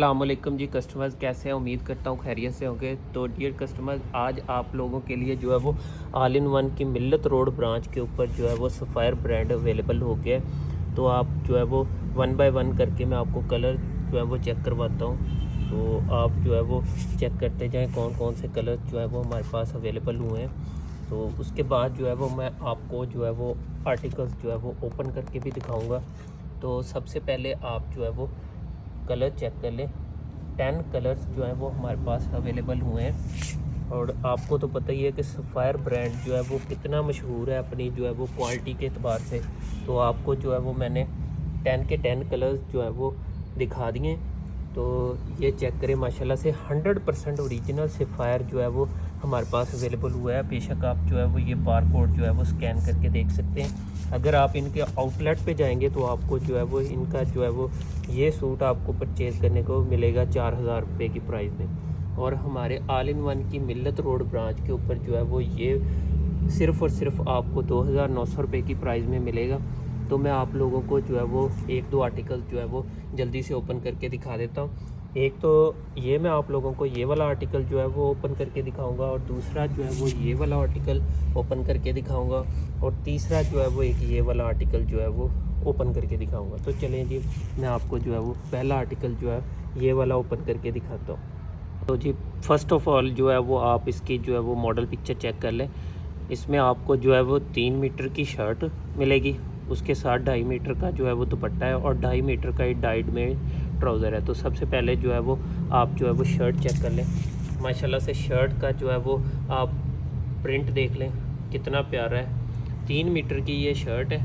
अस्सलामुअलैकुम जी कस्टमर्स, कैसे हैं? उम्मीद करता हूँ खैरियत से होंगे। तो डियर कस्टमर्स, आज आप लोगों के लिए जो है वो ऑल इन वन की मिल्लत रोड ब्रांच के ऊपर जो है वो सफ़ायर ब्रांड अवेलेबल हो गया है। तो आप जो है वो वन बाय वन करके मैं आपको कलर जो है वो चेक करवाता हूँ। तो आप जो है वो चेक करते जाएँ कौन कौन से कलर जो है वो हमारे पास अवेलेबल हुए हैं। तो उसके बाद जो है वो मैं आपको जो है वो आर्टिकल्स जो है वो ओपन करके भी दिखाऊँगा। तो सबसे पहले आप जो है वो कलर चेक कर लें। 10 कलर्स जो हैं वो हमारे पास अवेलेबल हुए हैं। और आपको तो पता ही है कि सफ़ायर ब्रांड जो है वो कितना मशहूर है अपनी जो है वो क्वालिटी के एतबार से। तो आपको जो है वो मैंने 10 के 10 कलर्स जो है वो दिखा दिए। तो ये चेक करें, माशाल्लाह से 100% ओरिजिनल सफ़ायर जो है वो हमारे पास अवेलेबल हुआ है। बेशक आप जो है वो ये बारकोड जो है वो स्कैन करके देख सकते हैं। अगर आप इनके आउटलेट पे जाएंगे तो आपको जो है वो इनका जो है वो ये सूट आपको परचेज़ करने को मिलेगा 4000 रुपये की प्राइस में। और हमारे ऑल इन वन की मिल्लत रोड ब्रांच के ऊपर जो है वो ये सिर्फ़ और सिर्फ आपको 2900 रुपये की प्राइस में मिलेगा। तो मैं आप लोगों को जो है वो एक दो आर्टिकल जो है वो जल्दी से ओपन करके दिखा देता हूँ। एक तो ये मैं आप लोगों को ये वाला आर्टिकल जो है वो ओपन करके दिखाऊंगा, और दूसरा जो है वो ये वाला आर्टिकल ओपन करके दिखाऊंगा, और तीसरा जो है वो एक ये वाला आर्टिकल जो है वो ओपन करके दिखाऊंगा। तो चलें जी, मैं आपको जो है वो पहला आर्टिकल जो है ये वाला ओपन करके दिखाता हूँ। तो जी फ़र्स्ट ऑफ़ ऑल जो है वो आप इसकी जो है वो मॉडल पिक्चर चेक कर लें। इसमें आपको जो है वो 3 मीटर की शर्ट मिलेगी, उसके साथ 2.5 मीटर का जो है वो दुपट्टा है, और 2.5 मीटर का ही डाइट में ट्राउज़र है। तो सबसे पहले जो है वो आप जो है वो शर्ट चेक कर लें। माशाल्लाह से शर्ट का जो है वो आप प्रिंट देख लें कितना प्यारा है। 3 मीटर की ये शर्ट है,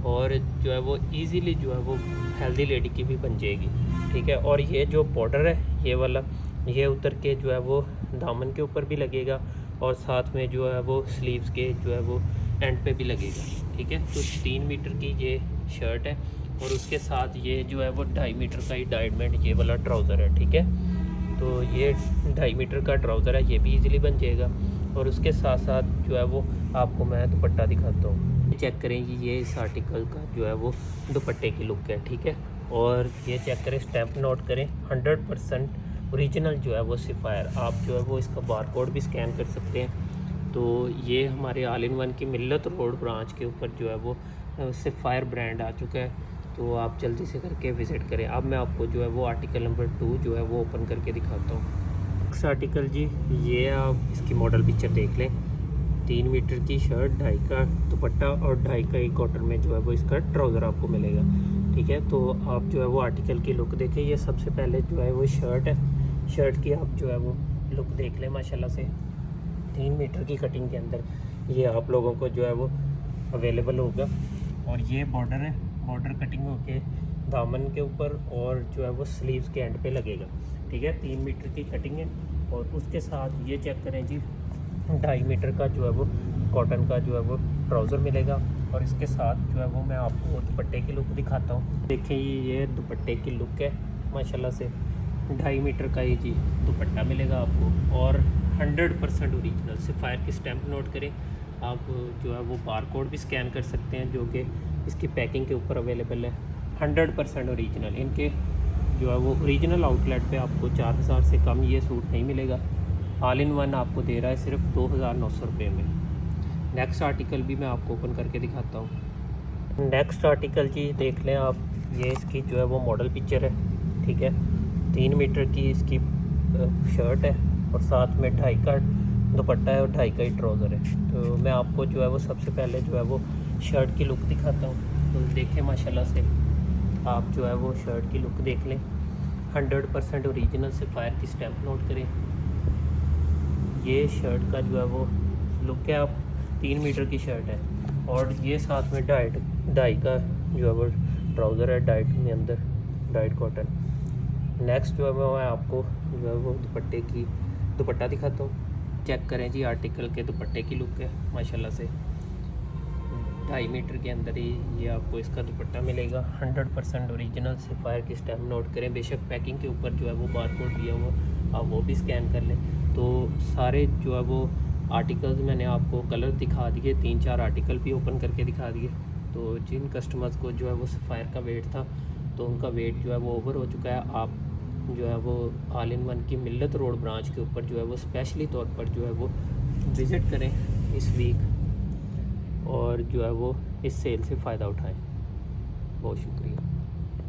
और जो है वो इजीली जो है वो हेल्दी लेडी की भी बन जाएगी, ठीक है। और ये जो बॉर्डर है ये वाला, ये उतर के जो है वो दामन के ऊपर भी लगेगा, और साथ में जो है वो स्लीव्स के जो है वो एंड पे भी लगेगा, ठीक है। तो 3 मीटर की ये शर्ट है, और उसके साथ ये जो है वो 2.5 मीटर का ही डायमंड ये वाला ट्राउज़र है, ठीक है। तो ये 2.5 मीटर का ट्राउज़र है, ये भी इजीली बन जाएगा। और उसके साथ साथ जो है वो आपको मैं दुपट्टा दिखाता हूँ। चेक करें कि ये इस आर्टिकल का जो है वो दुपट्टे की लुक है, ठीक है। और ये चेक करें, स्टैम्प नोट करें, 100% ओरिजिनल जो है वो सफ़ायर। आप जो है वो इसका बारकोड भी स्कैन कर सकते हैं। तो ये हमारे ऑल इन वन की मिल्लत रोड ब्रांच के ऊपर जो है वो सफ़ायर ब्रांड आ चुका है। तो आप जल्दी से करके विज़िट करें। अब मैं आपको जो है वो आर्टिकल नंबर 2 जो है वो ओपन करके दिखाता हूँ। नेक्स्ट आर्टिकल जी, ये आप इसकी मॉडल पिक्चर देख लें। 3 मीटर की शर्ट, 2.5 का दुपट्टा, और 2.5 का ही कॉटन में जो है वो इसका ट्राउज़र आपको मिलेगा, ठीक है। तो आप जो है वो आर्टिकल की लुक देखें। ये सबसे पहले जो है वो शर्ट है, शर्ट की आप जो है वो लुक देख लें। माशाल्लाह से 3 मीटर की कटिंग के अंदर ये आप लोगों को जो है वो अवेलेबल होगा। और ये बॉर्डर है, बॉर्डर कटिंग होके दामन के ऊपर और जो है वो स्लीव्स के एंड पे लगेगा, ठीक है। 3 मीटर की कटिंग है, और उसके साथ ये चेक करें जी, 2.5 मीटर का जो है वो कॉटन का जो है वो ट्राउज़र मिलेगा। और इसके साथ जो है वो मैं आपको दुपट्टे की लुक दिखाता हूँ। देखिए ये दुपट्टे की लुक है, माशाल्लाह से 2.5 मीटर का ही जी दुपट्टा मिलेगा आपको, और 100% ओरिजिनल सफ़ायर की स्टैम्प नोट करें। आप जो है वो बारकोड भी स्कैन कर सकते हैं, जो कि इसकी पैकिंग के ऊपर अवेलेबल है। 100% ओरिजिनल। इनके जो है वो ओरिजिनल आउटलेट पे आपको 4000 से कम ये सूट नहीं मिलेगा। ऑल इन वन आपको दे रहा है सिर्फ 2900 रुपये में। नेक्स्ट आर्टिकल भी मैं आपको ओपन करके दिखाता हूँ। नेक्स्ट आर्टिकल जी देख लें आप, ये इसकी जो है वो मॉडल पिक्चर है, ठीक है। 3 मीटर की इसकी शर्ट है, और साथ में 2.5 का दुपट्टा है, और 2.5 का ही ट्राउज़र है। तो मैं आपको जो है वो सबसे पहले जो है वो शर्ट की लुक दिखाता हूँ। तो देखें माशाल्लाह से आप जो है वो शर्ट की लुक देख लें। 100% ओरिजिनल सफ़ायर की स्टैम्प नोट करें। ये शर्ट का जो है वो लुक है, आप 3 मीटर की शर्ट है, और ये साथ में 2.5 का जो है वो ट्राउज़र है, डाइट में अंदर डाइट कॉटन। नेक्स्ट जो है मैं आपको जो है वो दुपट्टा दिखाता हूँ। चेक करें जी, आर्टिकल के दुपट्टे की लुक है, माशाल्लाह से 2.5 मीटर के अंदर ही ये आपको इसका दुपट्टा मिलेगा। 100% ओरिजिनल सफ़ायर की स्टैम्प नोट करें। बेशक पैकिंग के ऊपर जो है वो बारकोड दिया हुआ, आप वो भी स्कैन कर लें। तो सारे जो है वो आर्टिकल्स मैंने आपको कलर दिखा दिए, 3-4 आर्टिकल भी ओपन करके दिखा दिए। तो जिन कस्टमर्स को जो है वो सफ़ायर का वेट था, तो उनका वेट जो है वो ओवर हो चुका है। आप जो है वो ऑल इन वन की मिल्लत रोड ब्रांच के ऊपर जो है वो स्पेशली तौर पर जो है वो विज़िट करें इस वीक और जो है वो इस सेल से फ़ायदा उठाएं। बहुत शुक्रिया।